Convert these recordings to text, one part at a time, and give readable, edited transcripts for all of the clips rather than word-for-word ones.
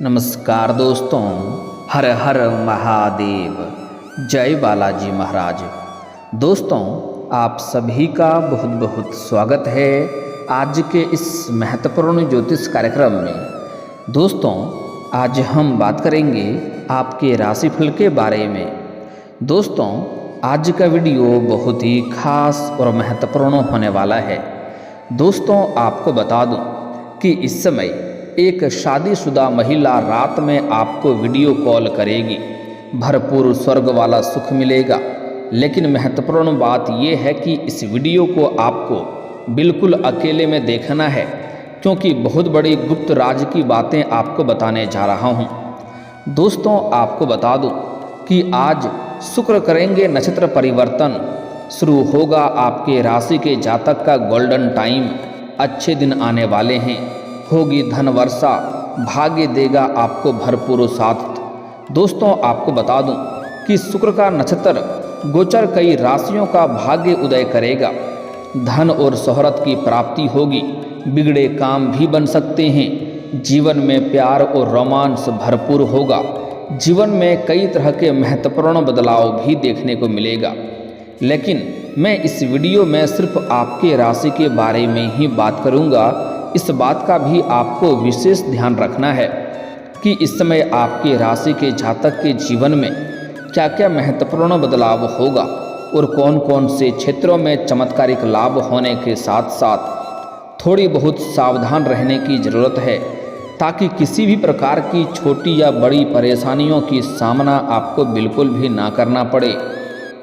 नमस्कार दोस्तों, हर हर महादेव, जय बालाजी महाराज। दोस्तों, आप सभी का बहुत बहुत स्वागत है आज के इस महत्वपूर्ण ज्योतिष कार्यक्रम में। दोस्तों, आज हम बात करेंगे आपके राशिफल के बारे में। दोस्तों, आज का वीडियो बहुत ही खास और महत्वपूर्ण होने वाला है। दोस्तों, आपको बता दूं कि इस समय एक शादीशुदा महिला रात में आपको वीडियो कॉल करेगी। भरपूर स्वर्ग वाला सुख मिलेगा। लेकिन महत्वपूर्ण बात यह है कि इस वीडियो को आपको बिल्कुल अकेले में देखना है, क्योंकि बहुत बड़ी गुप्त राज की बातें आपको बताने जा रहा हूँ। दोस्तों, आपको बता दूँ कि आज शुक्र करेंगे नक्षत्र परिवर्तन। शुरू होगा आपके राशि के जातक का गोल्डन टाइम। अच्छे दिन आने वाले हैं। होगी धन वर्षा, भाग्य देगा आपको भरपूर साथ। दोस्तों, आपको बता दूं कि शुक्र का नक्षत्र गोचर कई राशियों का भाग्य उदय करेगा। धन और शोहरत की प्राप्ति होगी। बिगड़े काम भी बन सकते हैं। जीवन में प्यार और रोमांस भरपूर होगा। जीवन में कई तरह के महत्वपूर्ण बदलाव भी देखने को मिलेगा। लेकिन मैं इस वीडियो में सिर्फ आपके राशि के बारे में ही बात करूंगा। इस बात का भी आपको विशेष ध्यान रखना है कि इस समय आपके राशि के जातक के जीवन में क्या क्या महत्वपूर्ण बदलाव होगा और कौन कौन से क्षेत्रों में चमत्कारिक लाभ होने के साथ साथ थोड़ी बहुत सावधान रहने की ज़रूरत है, ताकि किसी भी प्रकार की छोटी या बड़ी परेशानियों की सामना आपको बिल्कुल भी ना करना पड़े।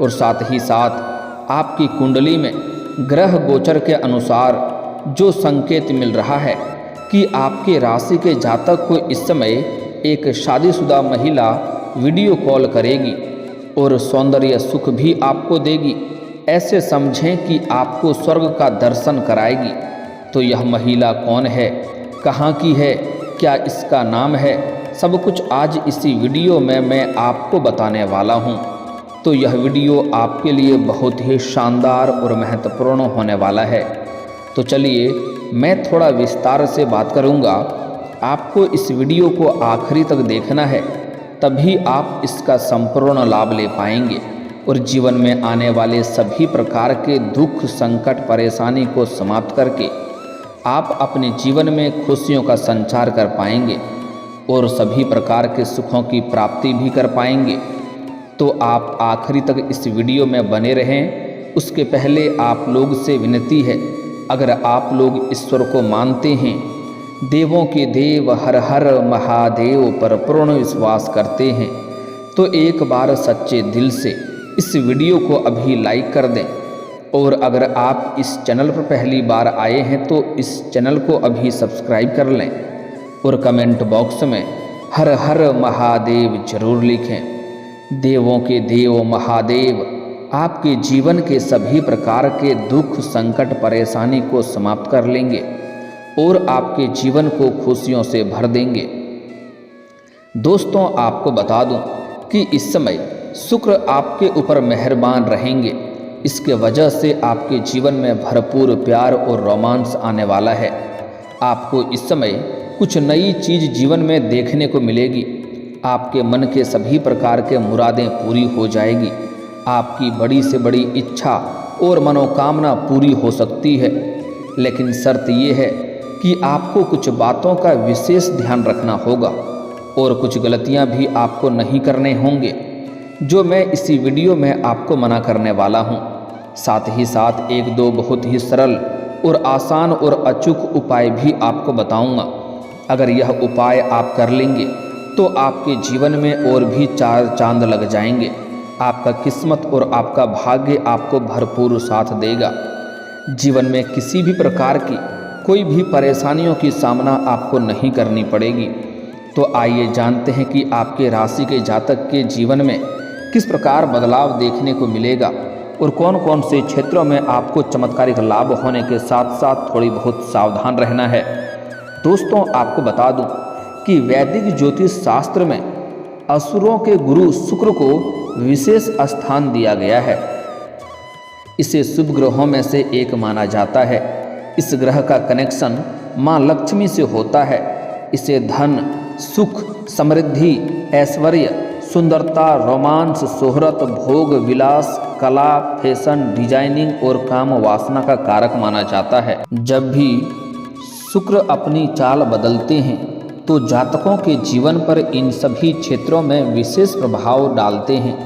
और साथ ही साथ आपकी कुंडली में ग्रह गोचर के अनुसार जो संकेत मिल रहा है कि आपके राशि के जातक को इस समय एक शादीशुदा महिला वीडियो कॉल करेगी और सौंदर्य सुख भी आपको देगी। ऐसे समझें कि आपको स्वर्ग का दर्शन कराएगी। तो यह महिला कौन है, कहाँ की है, क्या इसका नाम है, सब कुछ आज इसी वीडियो में मैं आपको बताने वाला हूँ। तो यह वीडियो आपके लिए बहुत ही शानदार और महत्वपूर्ण होने वाला है। तो चलिए, मैं थोड़ा विस्तार से बात करूंगा। आपको इस वीडियो को आखिरी तक देखना है, तभी आप इसका संपूर्ण लाभ ले पाएंगे और जीवन में आने वाले सभी प्रकार के दुख, संकट, परेशानी को समाप्त करके आप अपने जीवन में खुशियों का संचार कर पाएंगे और सभी प्रकार के सुखों की प्राप्ति भी कर पाएंगे। तो आप आखिरी तक इस वीडियो में बने रहें। उसके पहले आप लोग से विनती है, अगर आप लोग ईश्वर को मानते हैं, देवों के देव हर हर महादेव पर पूर्ण विश्वास करते हैं, तो एक बार सच्चे दिल से इस वीडियो को अभी लाइक कर दें। और अगर आप इस चैनल पर पहली बार आए हैं तो इस चैनल को अभी सब्सक्राइब कर लें और कमेंट बॉक्स में हर हर महादेव जरूर लिखें। देवों के देव महादेव आपके जीवन के सभी प्रकार के दुख, संकट, परेशानी को समाप्त कर लेंगे और आपके जीवन को खुशियों से भर देंगे। दोस्तों, आपको बता दूं कि इस समय शुक्र आपके ऊपर मेहरबान रहेंगे। इसके वजह से आपके जीवन में भरपूर प्यार और रोमांस आने वाला है। आपको इस समय कुछ नई चीज़ जीवन में देखने को मिलेगी। आपके मन के सभी प्रकार के मुरादें पूरी हो जाएगी। आपकी बड़ी से बड़ी इच्छा और मनोकामना पूरी हो सकती है। लेकिन शर्त यह है कि आपको कुछ बातों का विशेष ध्यान रखना होगा और कुछ गलतियां भी आपको नहीं करने होंगे, जो मैं इसी वीडियो में आपको मना करने वाला हूं। साथ ही साथ एक दो बहुत ही सरल और आसान और अचूक उपाय भी आपको बताऊंगा। अगर यह उपाय आप कर लेंगे तो आपके जीवन में और भी चार चांद लग जाएंगे। आपका किस्मत और आपका भाग्य आपको भरपूर साथ देगा। जीवन में किसी भी प्रकार की कोई भी परेशानियों की सामना आपको नहीं करनी पड़ेगी। तो आइए जानते हैं कि आपके राशि के जातक के जीवन में किस प्रकार बदलाव देखने को मिलेगा और कौन कौन से क्षेत्रों में आपको चमत्कारिक लाभ होने के साथ साथ थोड़ी बहुत सावधान रहना है। दोस्तों, आपको बता दूं कि वैदिक ज्योतिष शास्त्र में असुरों के गुरु शुक्र को विशेष स्थान दिया गया है। इसे शुभ ग्रहों में से एक माना जाता है। इस ग्रह का कनेक्शन मां लक्ष्मी से होता है। इसे धन, सुख, समृद्धि, ऐश्वर्य, सुंदरता, रोमांस, शोहरत, भोग, विलास, कला, फैशन, डिजाइनिंग और काम वासना का कारक माना जाता है। जब भी शुक्र अपनी चाल बदलते हैं तो जातकों के जीवन पर इन सभी क्षेत्रों में विशेष प्रभाव डालते हैं।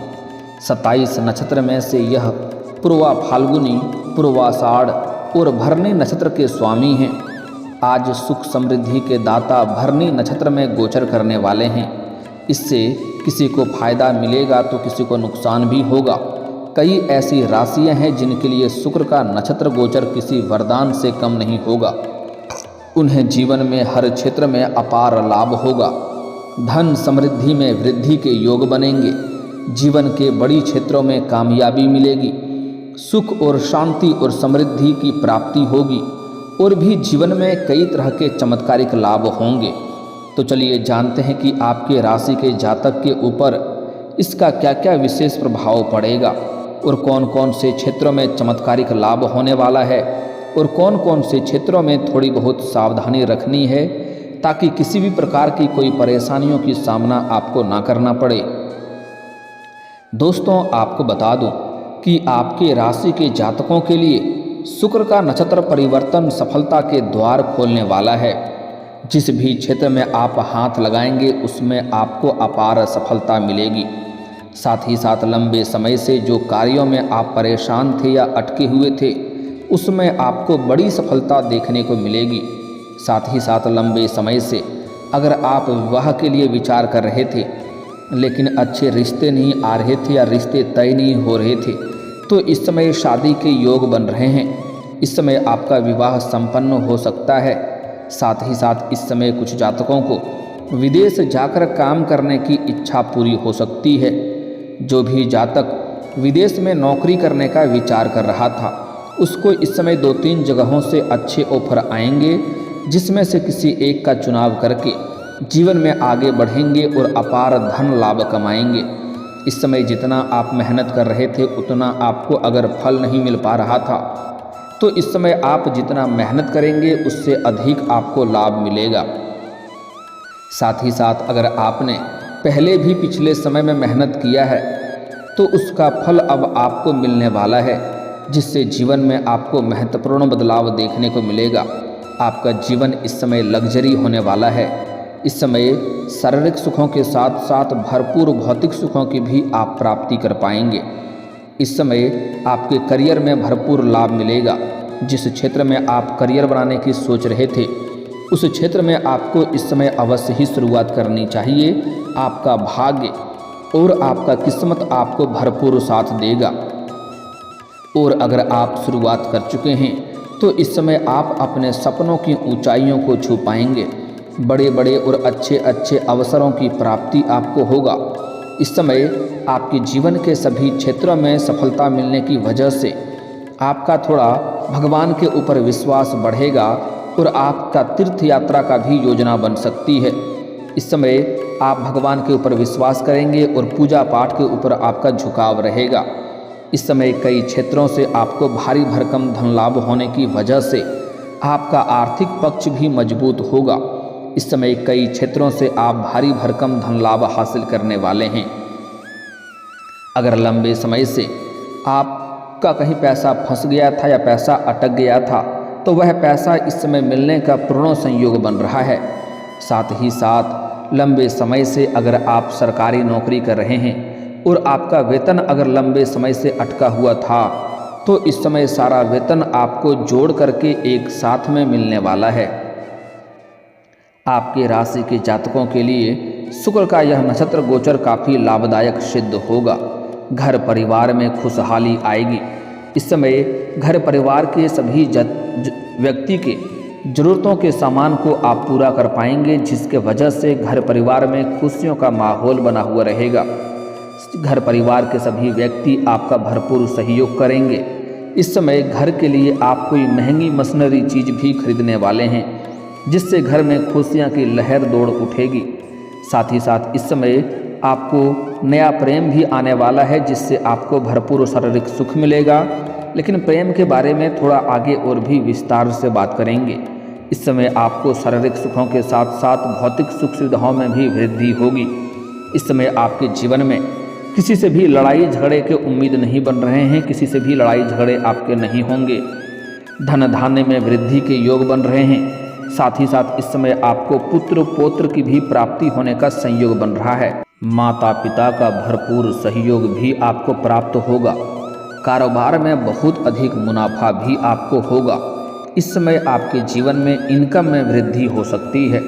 27 नक्षत्र में से यह पूर्वा फाल्गुनी, पूर्वाषाढ़ और भरणी नक्षत्र के स्वामी हैं। आज सुख समृद्धि के दाता भरणी नक्षत्र में गोचर करने वाले हैं। इससे किसी को फायदा मिलेगा तो किसी को नुकसान भी होगा। कई ऐसी राशियां हैं जिनके लिए शुक्र का नक्षत्र गोचर किसी वरदान से कम नहीं होगा। उन्हें जीवन में हर क्षेत्र में अपार लाभ होगा। धन समृद्धि में वृद्धि के योग बनेंगे। जीवन के बड़ी क्षेत्रों में कामयाबी मिलेगी। सुख और शांति और समृद्धि की प्राप्ति होगी और भी जीवन में कई तरह के चमत्कारिक लाभ होंगे। तो चलिए जानते हैं कि आपके राशि के जातक के ऊपर इसका क्या क्या विशेष प्रभाव पड़ेगा और कौन कौन से क्षेत्रों में चमत्कारिक लाभ होने वाला है और कौन कौन से क्षेत्रों में थोड़ी बहुत सावधानी रखनी है ताकि किसी भी प्रकार की कोई परेशानियों की सामना आपको ना करना पड़े। दोस्तों, आपको बता दूं कि आपके राशि के जातकों के लिए शुक्र का नक्षत्र परिवर्तन सफलता के द्वार खोलने वाला है। जिस भी क्षेत्र में आप हाथ लगाएंगे उसमें आपको अपार सफलता मिलेगी। साथ ही साथ लंबे समय से जो कार्यों में आप परेशान थे या अटके हुए थे उसमें आपको बड़ी सफलता देखने को मिलेगी। साथ ही साथ लंबे समय से अगर आप विवाह के लिए विचार कर रहे थे लेकिन अच्छे रिश्ते नहीं आ रहे थे या रिश्ते तय नहीं हो रहे थे तो इस समय शादी के योग बन रहे हैं। इस समय आपका विवाह संपन्न हो सकता है। साथ ही साथ इस समय कुछ जातकों को विदेश जाकर काम करने की इच्छा पूरी हो सकती है। जो भी जातक विदेश में नौकरी करने का विचार कर रहा था उसको इस समय 2-3 जगहों से अच्छे ऑफर आएंगे जिसमें से किसी एक का चुनाव करके जीवन में आगे बढ़ेंगे और अपार धन लाभ कमाएंगे। इस समय जितना आप मेहनत कर रहे थे उतना आपको अगर फल नहीं मिल पा रहा था तो इस समय आप जितना मेहनत करेंगे उससे अधिक आपको लाभ मिलेगा। साथ ही साथ अगर आपने पहले भी पिछले समय में मेहनत किया है तो उसका फल अब आपको मिलने वाला है, जिससे जीवन में आपको महत्वपूर्ण बदलाव देखने को मिलेगा। आपका जीवन इस समय लग्जरी होने वाला है। इस समय शारीरिक सुखों के साथ साथ भरपूर भौतिक सुखों की भी आप प्राप्ति कर पाएंगे। इस समय आपके करियर में भरपूर लाभ मिलेगा। जिस क्षेत्र में आप करियर बनाने की सोच रहे थे उस क्षेत्र में आपको इस समय अवश्य ही शुरुआत करनी चाहिए। आपका भाग्य और आपका किस्मत आपको भरपूर साथ देगा। और अगर आप शुरुआत कर चुके हैं तो इस समय आप अपने सपनों की ऊंचाइयों को छू पाएंगे। बड़े बड़े और अच्छे अच्छे अवसरों की प्राप्ति आपको होगा। इस समय आपके जीवन के सभी क्षेत्रों में सफलता मिलने की वजह से आपका थोड़ा भगवान के ऊपर विश्वास बढ़ेगा और आपका तीर्थ यात्रा का भी योजना बन सकती है। इस समय आप भगवान के ऊपर विश्वास करेंगे और पूजा पाठ के ऊपर आपका झुकाव रहेगा। इस समय कई क्षेत्रों से आपको भारी भरकम धन लाभ होने की वजह से आपका आर्थिक पक्ष भी मजबूत होगा। इस समय कई क्षेत्रों से आप भारी भरकम धन लाभ हासिल करने वाले हैं। अगर लंबे समय से आपका कहीं पैसा फंस गया था या पैसा अटक गया था तो वह पैसा इस समय मिलने का पूर्ण संयोग बन रहा है। साथ ही साथ लंबे समय से अगर आप सरकारी नौकरी कर रहे हैं और आपका वेतन अगर लंबे समय से अटका हुआ था तो इस समय सारा वेतन आपको जोड़ करके एक साथ में मिलने वाला है। आपके राशि के जातकों के लिए शुक्र का यह नक्षत्र गोचर काफ़ी लाभदायक सिद्ध होगा। घर परिवार में खुशहाली आएगी। इस समय घर परिवार के सभी व्यक्ति के ज़रूरतों के सामान को आप पूरा कर पाएंगे, जिसके वजह से घर परिवार में खुशियों का माहौल बना हुआ रहेगा। घर परिवार के सभी व्यक्ति आपका भरपूर सहयोग करेंगे। इस समय घर के लिए आप कोई महंगी मशीनरी चीज़ भी खरीदने वाले हैं, जिससे घर में खुशियां की लहर दौड़ उठेगी। साथ ही साथ इस समय आपको नया प्रेम भी आने वाला है, जिससे आपको भरपूर शारीरिक सुख मिलेगा। लेकिन प्रेम के बारे में थोड़ा आगे और भी विस्तार से बात करेंगे। इस समय आपको शारीरिक सुखों के साथ साथ भौतिक सुख सुविधाओं में भी वृद्धि होगी। इस समय आपके जीवन में किसी से भी लड़ाई झगड़े के उम्मीद नहीं बन रहे हैं, किसी से भी लड़ाई झगड़े आपके नहीं होंगे। धन धान्य में वृद्धि के योग बन रहे हैं। साथ ही साथ इस समय आपको पुत्र पौत्र की भी प्राप्ति होने का संयोग बन रहा है। माता पिता का भरपूर सहयोग भी आपको प्राप्त होगा। कारोबार में बहुत अधिक मुनाफा भी आपको होगा। इस समय आपके जीवन में इनकम में वृद्धि हो सकती है।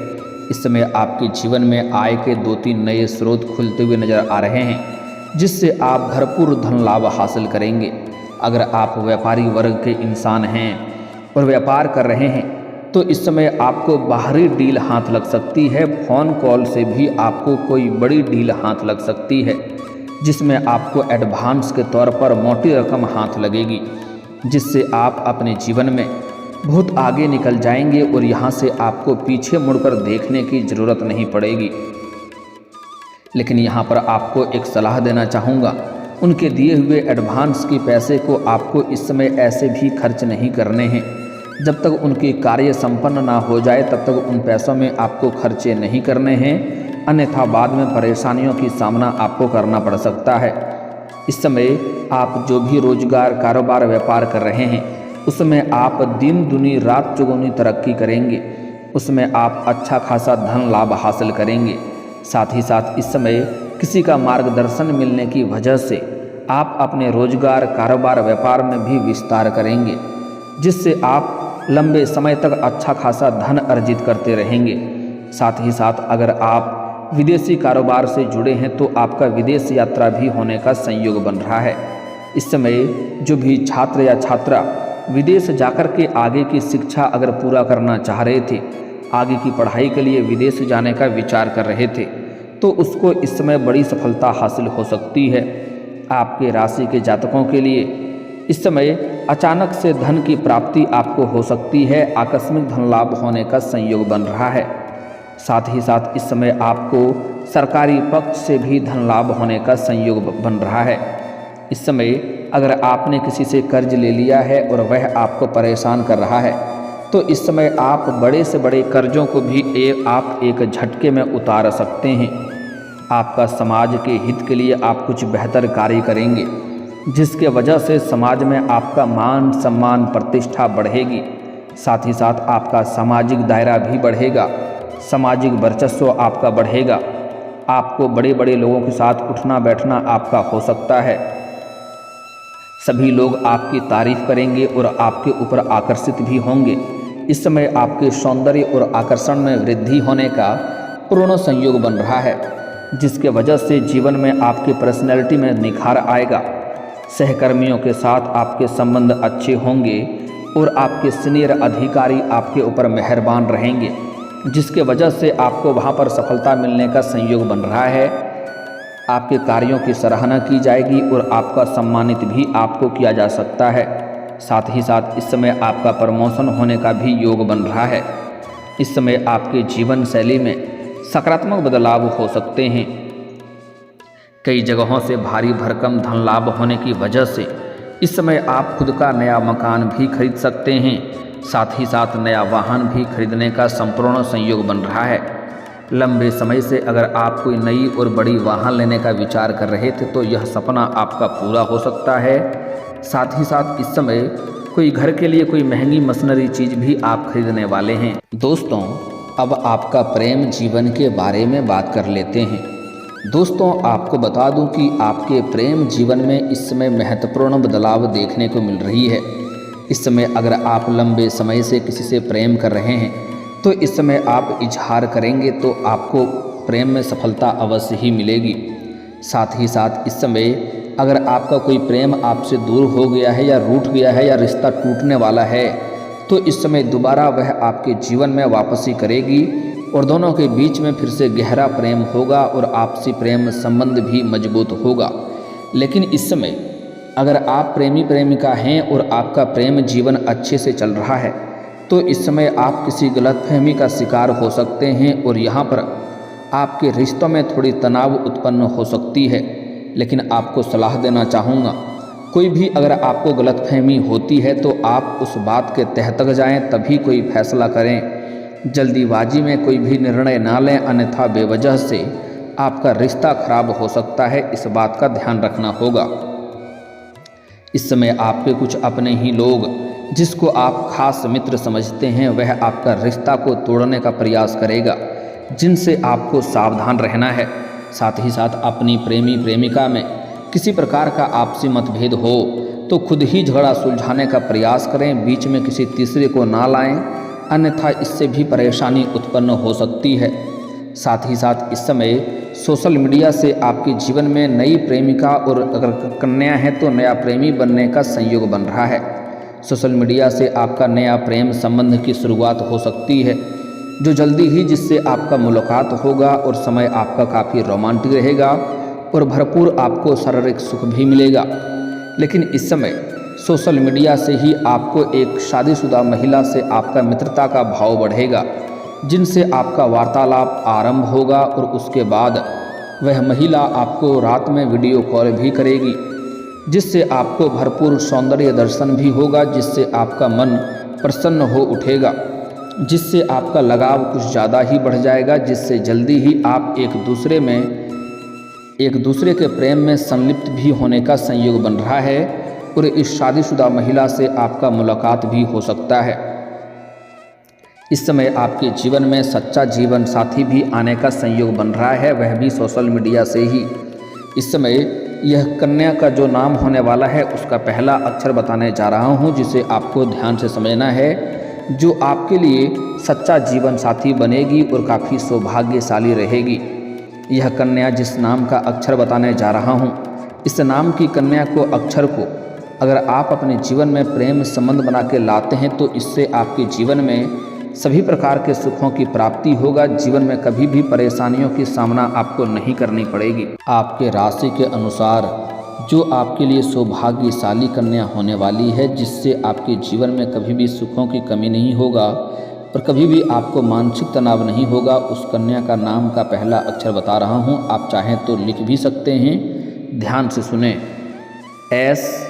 इस समय आपके जीवन में आय के 2-3 नए स्रोत खुलते हुए नजर आ रहे हैं, जिससे आप भरपूर धन लाभ हासिल करेंगे। अगर आप व्यापारी वर्ग के इंसान हैं और व्यापार कर रहे हैं तो इस समय आपको बाहरी डील हाथ लग सकती है। फ़ोन कॉल से भी आपको कोई बड़ी डील हाथ लग सकती है, जिसमें आपको एडवांस के तौर पर मोटी रकम हाथ लगेगी, जिससे आप अपने जीवन में बहुत आगे निकल जाएंगे और यहाँ से आपको पीछे मुड़कर देखने की ज़रूरत नहीं पड़ेगी। लेकिन यहाँ पर आपको एक सलाह देना चाहूँगा, उनके दिए हुए एडवांस के पैसे को आपको इस समय ऐसे भी खर्च नहीं करने हैं। जब तक उनकी कार्य संपन्न ना हो जाए तब तक उन पैसों में आपको खर्चे नहीं करने हैं, अन्यथा बाद में परेशानियों की सामना आपको करना पड़ सकता है। इस समय आप जो भी रोजगार कारोबार व्यापार कर रहे हैं उसमें आप दिन दुनी रात चौगुनी तरक्की करेंगे, उसमें आप अच्छा खासा धन लाभ हासिल करेंगे। साथ ही साथ इस समय किसी का मार्गदर्शन मिलने की वजह से आप अपने रोजगार कारोबार व्यापार में भी विस्तार करेंगे, जिससे आप लंबे समय तक अच्छा खासा धन अर्जित करते रहेंगे। साथ ही साथ अगर आप विदेशी कारोबार से जुड़े हैं तो आपका विदेश यात्रा भी होने का संयोग बन रहा है। इस समय जो भी छात्र या छात्रा विदेश जाकर के आगे की शिक्षा अगर पूरा करना चाह रहे थे, आगे की पढ़ाई के लिए विदेश जाने का विचार कर रहे थे, तो उसको इस समय बड़ी सफलता हासिल हो सकती है। आपके राशि के जातकों के लिए इस समय अचानक से धन की प्राप्ति आपको हो सकती है। आकस्मिक धन लाभ होने का संयोग बन रहा है। साथ ही साथ इस समय आपको सरकारी पक्ष से भी धन लाभ होने का संयोग बन रहा है। इस समय अगर आपने किसी से कर्ज ले लिया है और वह आपको परेशान कर रहा है तो इस समय आप बड़े से बड़े कर्जों को भी आप एक झटके में उतार सकते हैं। आपका समाज के हित के लिए आप कुछ बेहतर कार्य करेंगे, जिसके वजह से समाज में आपका मान सम्मान प्रतिष्ठा बढ़ेगी। साथ ही साथ आपका सामाजिक दायरा भी बढ़ेगा, सामाजिक वर्चस्व आपका बढ़ेगा। आपको बड़े बड़े लोगों के साथ उठना बैठना आपका हो सकता है। सभी लोग आपकी तारीफ करेंगे और आपके ऊपर आकर्षित भी होंगे। इस समय आपके सौंदर्य और आकर्षण में वृद्धि होने का पूर्ण संयोग बन रहा है, जिसके वजह से जीवन में आपकी पर्सनैलिटी में निखार आएगा। सहकर्मियों के साथ आपके संबंध अच्छे होंगे और आपके सीनियर अधिकारी आपके ऊपर मेहरबान रहेंगे, जिसके वजह से आपको वहाँ पर सफलता मिलने का संयोग बन रहा है। आपके कार्यों की सराहना की जाएगी और आपका सम्मानित भी आपको किया जा सकता है। साथ ही साथ इस समय आपका प्रमोशन होने का भी योग बन रहा है। इस समय आपके जीवन शैली में सकारात्मक बदलाव हो सकते हैं। कई जगहों से भारी भरकम धन लाभ होने की वजह से इस समय आप खुद का नया मकान भी खरीद सकते हैं। साथ ही साथ नया वाहन भी खरीदने का संपूर्ण संयोग बन रहा है। लंबे समय से अगर आप कोई नई और बड़ी वाहन लेने का विचार कर रहे थे तो यह सपना आपका पूरा हो सकता है। साथ ही साथ इस समय कोई घर के लिए कोई महंगी मशीनरी चीज़ भी आप खरीदने वाले हैं। दोस्तों, अब आपका प्रेम जीवन के बारे में बात कर लेते हैं। दोस्तों, आपको बता दूं कि आपके प्रेम जीवन में इस समय महत्वपूर्ण बदलाव देखने को मिल रही है। इस समय अगर आप लंबे समय से किसी से प्रेम कर रहे हैं तो इस समय आप इजहार करेंगे तो आपको प्रेम में सफलता अवश्य ही मिलेगी। साथ ही साथ इस समय अगर आपका कोई प्रेम आपसे दूर हो गया है या रूठ गया है या रिश्ता टूटने वाला है तो इस समय दोबारा वह आपके जीवन में वापसी करेगी और दोनों के बीच में फिर से गहरा प्रेम होगा और आपसी प्रेम संबंध भी मजबूत होगा। लेकिन इस समय अगर आप प्रेमी प्रेमिका हैं और आपका प्रेम जीवन अच्छे से चल रहा है तो इस समय आप किसी गलतफहमी का शिकार हो सकते हैं और यहाँ पर आपके रिश्तों में थोड़ी तनाव उत्पन्न हो सकती है। लेकिन आपको सलाह देना चाहूँगा, कोई भी अगर आपको गलतफहमी होती है तो आप उस बात के तह तक जाएं, तभी कोई फैसला करें। जल्दीबाजी में कोई भी निर्णय ना लें, अन्यथा बेवजह से आपका रिश्ता खराब हो सकता है, इस बात का ध्यान रखना होगा। इस समय आपके कुछ अपने ही लोग, जिसको आप खास मित्र समझते हैं, वह आपका रिश्ता को तोड़ने का प्रयास करेगा, जिनसे आपको सावधान रहना है। साथ ही साथ अपनी प्रेमी प्रेमिका में किसी प्रकार का आपसी मतभेद हो तो खुद ही झगड़ा सुलझाने का प्रयास करें, बीच में किसी तीसरे को ना लाएं, अन्यथा इससे भी परेशानी उत्पन्न हो सकती है। साथ ही साथ इस समय सोशल मीडिया से आपके जीवन में नई प्रेमिका और अगर कन्या है तो नया प्रेमी बनने का संयोग बन रहा है। सोशल मीडिया से आपका नया प्रेम संबंध की शुरुआत हो सकती है, जो जल्दी ही जिससे आपका मुलाकात होगा और समय आपका काफ़ी रोमांटिक रहेगा और भरपूर आपको शारीरिक सुख भी मिलेगा। लेकिन इस समय सोशल मीडिया से ही आपको एक शादीशुदा महिला से आपका मित्रता का भाव बढ़ेगा, जिनसे आपका वार्तालाप आरंभ होगा और उसके बाद वह महिला आपको रात में वीडियो कॉल भी करेगी, जिससे आपको भरपूर सौंदर्य दर्शन भी होगा, जिससे आपका मन प्रसन्न हो उठेगा, जिससे आपका लगाव कुछ ज़्यादा ही बढ़ जाएगा, जिससे जल्दी ही आप एक दूसरे के प्रेम में संलिप्त भी होने का संयोग बन रहा है और इस शादीशुदा महिला से आपका मुलाकात भी हो सकता है। इस समय आपके जीवन में सच्चा जीवन साथी भी आने का संयोग बन रहा है, वह भी सोशल मीडिया से ही। इस समय यह कन्या का जो नाम होने वाला है उसका पहला अक्षर बताने जा रहा हूँ, जिसे आपको ध्यान से समझना है, जो आपके लिए सच्चा जीवन साथी बनेगी और काफ़ी सौभाग्यशाली रहेगी। यह कन्या जिस नाम का अक्षर बताने जा रहा हूँ, इस नाम की कन्या को अक्षर को अगर आप अपने जीवन में प्रेम संबंध बना के लाते हैं तो इससे आपके जीवन में सभी प्रकार के सुखों की प्राप्ति होगा। जीवन में कभी भी परेशानियों की सामना आपको नहीं करनी पड़ेगी। आपके राशि के अनुसार जो आपके लिए सौभाग्यशाली कन्या होने वाली है, जिससे आपके जीवन में कभी भी सुखों की कमी नहीं होगा और कभी भी आपको मानसिक तनाव नहीं होगा, उस कन्या का नाम का पहला अक्षर बता रहा हूँ। आप चाहें तो लिख भी सकते हैं, ध्यान से सुने। SRDBP,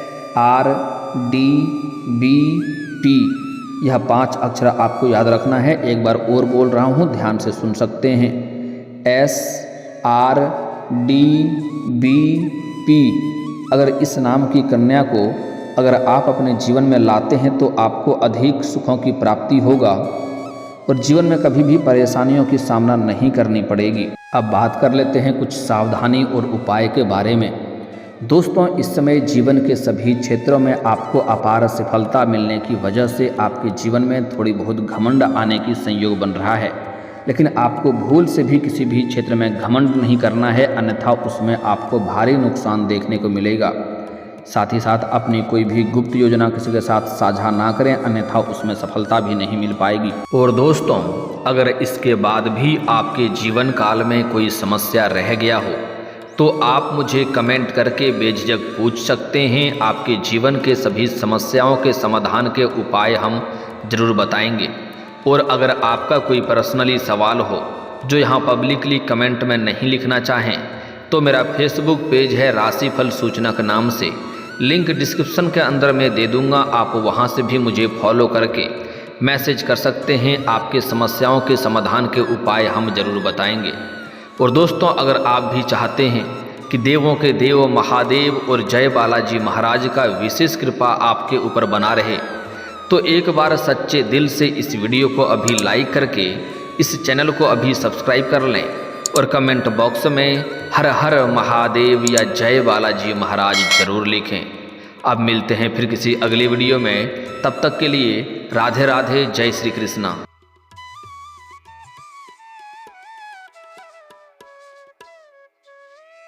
यह 5 अक्षर आपको याद रखना है। एक बार और बोल रहा हूँ, ध्यान से सुन सकते हैं। SRDBP। अगर इस नाम की कन्या को अगर आप अपने जीवन में लाते हैं तो आपको अधिक सुखों की प्राप्ति होगा और जीवन में कभी भी परेशानियों की सामना नहीं करनी पड़ेगी। अब बात कर लेते हैं कुछ सावधानी और उपाय के बारे में। दोस्तों, इस समय जीवन के सभी क्षेत्रों में आपको अपार सफलता मिलने की वजह से आपके जीवन में थोड़ी बहुत घमंड आने की संयोग बन रहा है, लेकिन आपको भूल से भी किसी भी क्षेत्र में घमंड नहीं करना है, अन्यथा उसमें आपको भारी नुकसान देखने को मिलेगा। साथ ही साथ अपनी कोई भी गुप्त योजना किसी के साथ साझा ना करें, अन्यथा उसमें सफलता भी नहीं मिल पाएगी। और दोस्तों, अगर इसके बाद भी आपके जीवन काल में कोई समस्या रह गया हो तो आप मुझे कमेंट करके बेझिझक पूछ सकते हैं। आपके जीवन के सभी समस्याओं के समाधान के उपाय हम जरूर बताएंगे। और अगर आपका कोई पर्सनली सवाल हो जो यहाँ पब्लिकली कमेंट में नहीं लिखना चाहें तो मेरा फेसबुक पेज है राशिफल सूचनक नाम से, लिंक डिस्क्रिप्शन के अंदर मैं दे दूंगा। आप वहां से भी मुझे फॉलो करके मैसेज कर सकते हैं, आपके समस्याओं के समाधान के उपाय हम जरूर बताएंगे। और दोस्तों, अगर आप भी चाहते हैं कि देवों के देव महादेव और जय बालाजी महाराज का विशेष कृपा आपके ऊपर बना रहे तो एक बार सच्चे दिल से इस वीडियो को अभी लाइक करके इस चैनल को अभी सब्सक्राइब कर लें और कमेंट बॉक्स में हर हर महादेव या जय बालाजी महाराज जरूर लिखें। अब मिलते हैं फिर किसी अगली वीडियो में, तब तक के लिए राधे राधे, जय श्री कृष्णा।